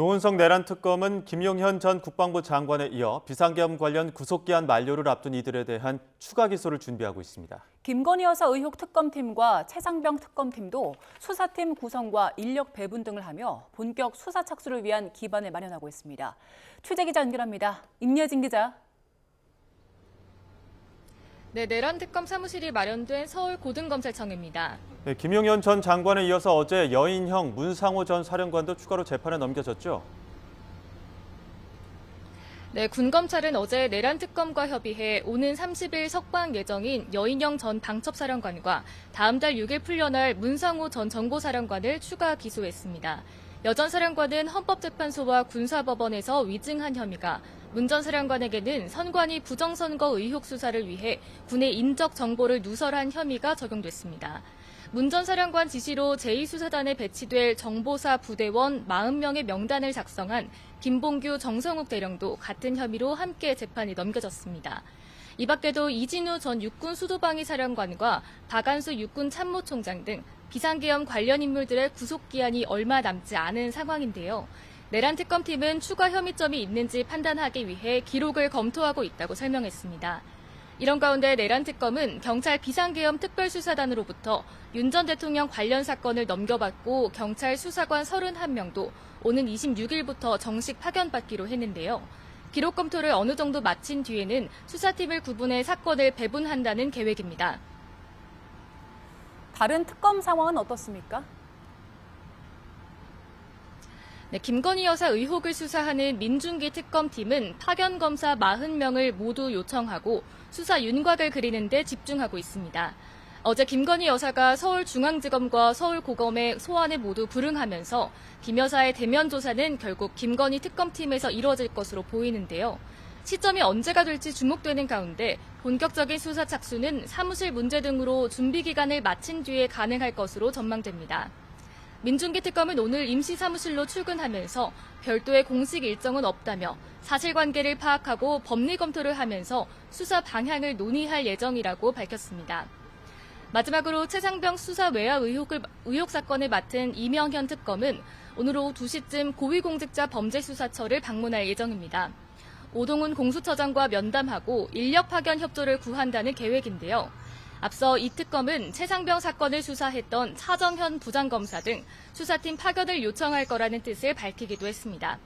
조은석 내란 특검은 김용현 전 국방부 장관에 이어 비상계엄 관련 구속기한 만료를 앞둔 이들에 대한 추가 기소를 준비하고 있습니다. 김건희 여사 의혹 특검팀과 최상병 특검팀도 수사팀 구성과 인력 배분 등을 하며 본격 수사 착수를 위한 기반을 마련하고 있습니다. 취재기자 연결합니다. 임예진 기자. 네, 내란 특검 사무실이 마련된 서울고등검찰청입니다. 네, 김용현 전 장관에 이어서 어제 여인형 문상호 전 사령관도 추가로 재판에 넘겨졌죠? 네, 군검찰은 어제 내란 특검과 협의해 오는 30일 석방 예정인 여인형 전 방첩사령관과 다음 달 6일 풀려날 문상호 전 정보사령관을 추가 기소했습니다. 여 전 사령관은 헌법재판소와 군사법원에서 위증한 혐의가, 문 전 사령관에게는 선관위 부정선거 의혹 수사를 위해 군의 인적 정보를 누설한 혐의가 적용됐습니다. 문 전 사령관 지시로 제2수사단에 배치될 정보사 부대원 40명의 명단을 작성한 김봉규, 정성욱 대령도 같은 혐의로 함께 재판이 넘겨졌습니다. 이 밖에도 이진우 전 육군 수도방위 사령관과 박안수 육군 참모총장 등 비상계엄 관련 인물들의 구속기한이 얼마 남지 않은 상황인데요. 내란 특검팀은 추가 혐의점이 있는지 판단하기 위해 기록을 검토하고 있다고 설명했습니다. 이런 가운데 내란 특검은 경찰 비상계엄 특별수사단으로부터 윤 전 대통령 관련 사건을 넘겨받고 경찰 수사관 31명도 오는 26일부터 정식 파견받기로 했는데요. 기록 검토를 어느 정도 마친 뒤에는 수사팀을 구분해 사건을 배분한다는 계획입니다. 다른 특검 상황은 어떻습니까? 네, 김건희 여사 의혹을 수사하는 민중기 특검팀은 파견검사 40명을 모두 요청하고 수사 윤곽을 그리는 데 집중하고 있습니다. 어제 김건희 여사가 서울중앙지검과 서울고검의 소환에 모두 불응하면서 김 여사의 대면 조사는 결국 김건희 특검팀에서 이루어질 것으로 보이는데요. 시점이 언제가 될지 주목되는 가운데 본격적인 수사 착수는 사무실 문제 등으로 준비 기간을 마친 뒤에 가능할 것으로 전망됩니다. 민중기 특검은 오늘 임시사무실로 출근하면서 별도의 공식 일정은 없다며 사실관계를 파악하고 법리 검토를 하면서 수사 방향을 논의할 예정이라고 밝혔습니다. 마지막으로 최상병 수사 외화 의혹 사건을 맡은 이명현 특검은 오늘 오후 2시쯤 고위공직자 범죄수사처를 방문할 예정입니다. 오동훈 공수처장과 면담하고 인력 파견 협조를 구한다는 계획인데요. 앞서 이 특검은 최상병 사건을 수사했던 차정현 부장검사 등 수사팀 파견을 요청할 거라는 뜻을 밝히기도 했습니다.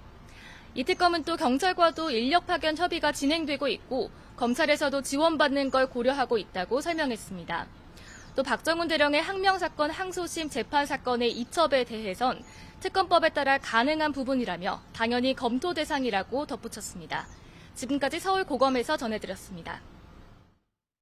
이 특검은 또 경찰과도 인력 파견 협의가 진행되고 있고 검찰에서도 지원받는 걸 고려하고 있다고 설명했습니다. 또 박정훈 대령의 항명 사건 항소심 재판 사건의 이첩에 대해선 특검법에 따라 가능한 부분이라며 당연히 검토 대상이라고 덧붙였습니다. 지금까지 서울고검에서 전해드렸습니다.